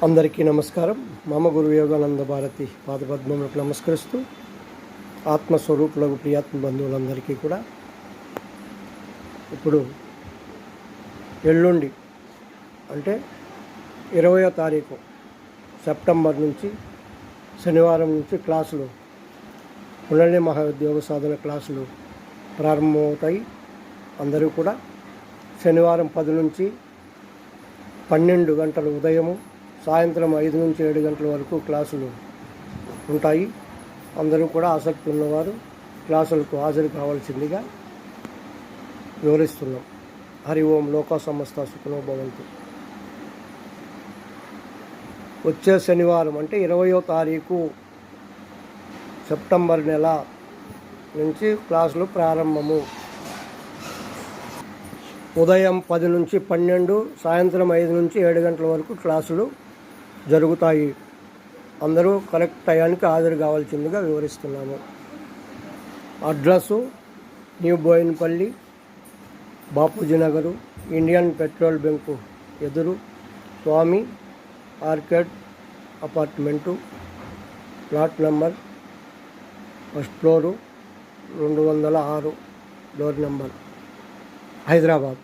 అందరికీ నమస్కారం. మమ గురు యోగానంద భారతి పాదపద్మములకు నమస్కరిస్తూ ఆత్మస్వరూపులకు ప్రియాత్మ బంధువులందరికీ కూడా ఇప్పుడు ఎల్లుండి అంటే 20వ తారీఖు సెప్టెంబర్ నుంచి శనివారం నుంచి క్లాసులు పునర్ని మహాఉద్యోగ సాధన క్లాసులు ప్రారంభమవుతాయి. అందరూ కూడా శనివారం 10 నుంచి 12 గంటలు ఉదయము, సాయంత్రం 5 నుంచి 7 గంటల వరకు క్లాసులు ఉంటాయి. అందరూ కూడా ఆసక్తి ఉన్నవారు క్లాసులకు హాజరు కావాల్సిందిగా వివరిస్తున్నాం. హరి ఓం. లోకా సమస్త సుఖినో భవంతు. వచ్చే శనివారం అంటే 20వ తారీఖు సెప్టెంబర్ నెల నుంచి క్లాసులు ప్రారంభము. ఉదయం 10 నుంచి 12, సాయంత్రం 5 నుంచి 7 గంటల వరకు క్లాసులు జరుగుతాయి. అందరూ కరెక్ట్ టయానికి హాజరు కావాల్సిందిగా వివరిస్తున్నాము. Address new Boinapalli, Bapuji Nagar, Indian petrol bunk ఎదురు, Swamy arcade apartment, plot number 1st floor, 206 door number, Hyderabad.